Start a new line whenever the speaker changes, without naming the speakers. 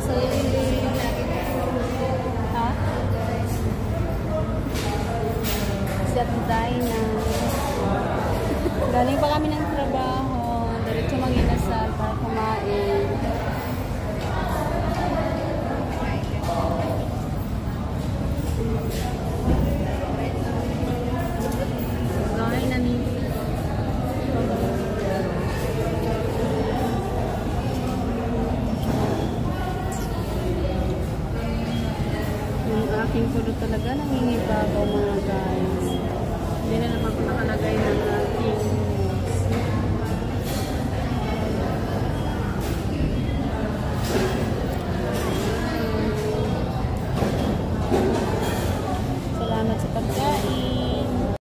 Sa ha? Siya tayo na. Galing pa kami ng trabaho. Diretso mag-inasal para kumain. Kain na ni. Yung aking pulo talaga nangingibabaw mga guys. Hindi na naman ko nakalagay ng aking